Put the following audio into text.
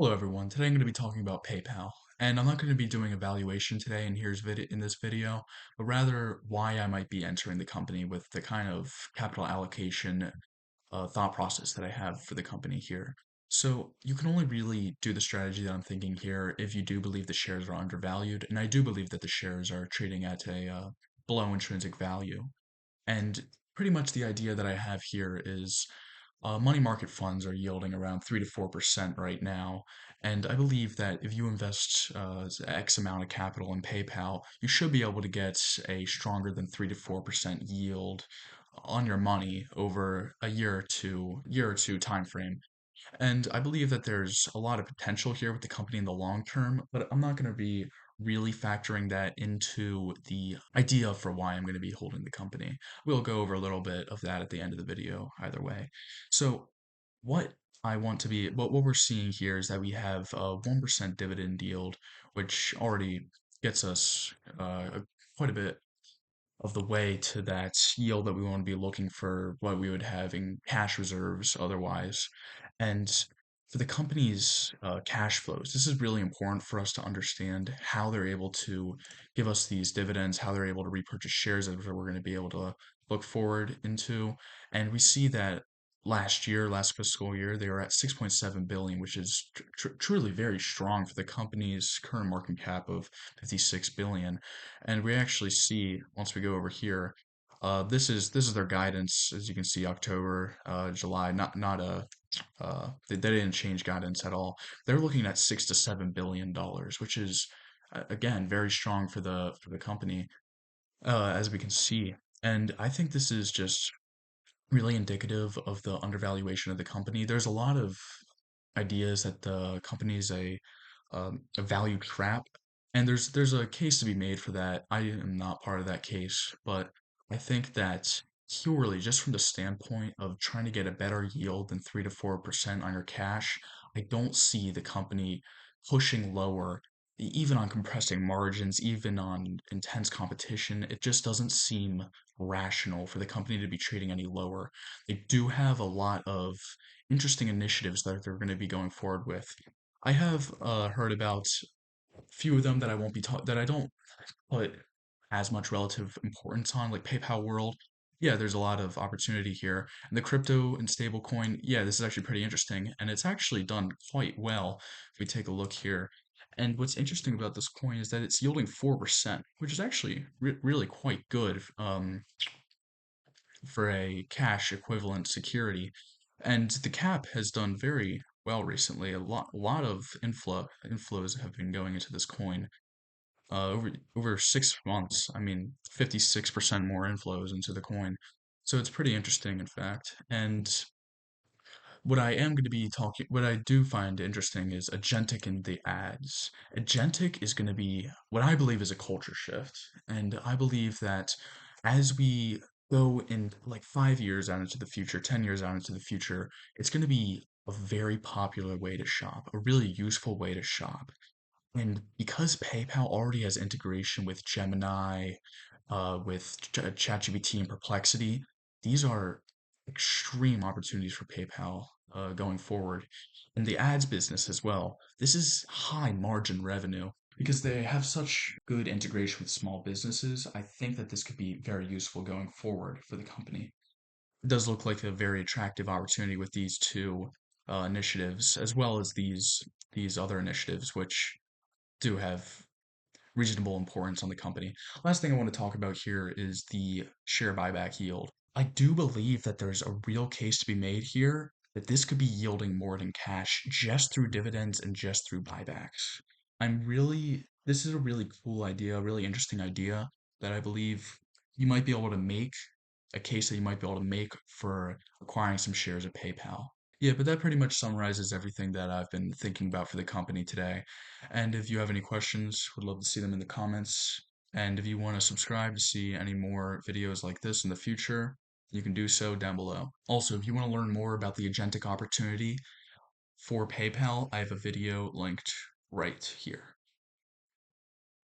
Hello everyone. Today I'm going to be talking about PayPal, and I'm not going to be doing a valuation today in this video, but rather why I might be entering the company with the kind of capital allocation thought process that I have for the company here. So you can only really do the strategy that I'm thinking here if you do believe the shares are undervalued, and I do believe that the shares are trading at a below intrinsic value. And pretty much the idea that I have here is money market funds are yielding around 3 to 4% right now. And I believe that if you invest X amount of capital in PayPal, you should be able to get a stronger than 3 to 4% yield on your money over a year or two time frame. And I believe that there's a lot of potential here with the company in the long term, but I'm not going to be really factoring that into the idea for why I'm going to be holding the company. We'll go over a little bit of that at the end of the video, either way. So, what what we're seeing here is that we have a 1% dividend yield, which already gets us quite a bit of the way to that yield that we want to be looking for what we would have in cash reserves otherwise. And for the company's cash flows, this is really important for us to understand how they're able to give us these dividends, how they're able to repurchase shares that we're going to be able to look forward into. And we see that last fiscal year, they were at 6.7 billion, which is truly very strong for the company's current market cap of 56 billion. And we actually see once we go over here, this is their guidance, as you can see, October, July, not a they didn't change guidance at all. They're looking at $6 to $7 billion, which is again very strong for the company, as we can see. And I think this is just really indicative of the undervaluation of the company. There's a lot of ideas that the company is a value trap, and there's a case to be made for that. I am not part of that case, but I think that purely just from the standpoint of trying to get a better yield than 3 to 4% on your cash, I don't see the company pushing lower, even on compressing margins, even on intense competition. It just doesn't seem rational for the company to be trading any lower. They do have a lot of interesting initiatives that they're going to be going forward with. I have heard about a few of them that I don't put as much relative importance on, like PayPal World. Yeah, there's a lot of opportunity here. And the crypto and stablecoin, yeah, this is actually pretty interesting, and it's actually done quite well if we take a look here. And what's interesting about this coin is that it's yielding 4%, which is actually really quite good for a cash equivalent security. And the cap has done very well recently. A lot of inflows have been going into this coin. Over 6 months, I mean, 56% more inflows into the coin. So it's pretty interesting, in fact. And what I do find interesting is agentic in the ads. Agentic is going to be what I believe is a culture shift. And I believe that as we go in like 5 years out into the future, 10 years out into the future, it's going to be a very popular way to shop, a really useful way to shop. And because PayPal already has integration with Gemini, with ChatGPT and Perplexity, these are extreme opportunities for PayPal going forward. In the ads business as well, this is high margin revenue because they have such good integration with small businesses. I think that this could be very useful going forward for the company. It does look like a very attractive opportunity with these two initiatives, as well as these other initiatives, which do have reasonable importance on the company. Last thing I want to talk about here is the share buyback yield. I do believe that there's a real case to be made here that this could be yielding more than cash just through dividends and just through buybacks. This is a really cool idea, a really interesting idea that I believe you might be able to make a case that you might be able to make for acquiring some shares of PayPal. Yeah, but that pretty much summarizes everything that I've been thinking about for the company today. And if you have any questions, would love to see them in the comments. And if you want to subscribe to see any more videos like this in the future, you can do so down below. Also, if you want to learn more about the agentic opportunity for PayPal, I have a video linked right here.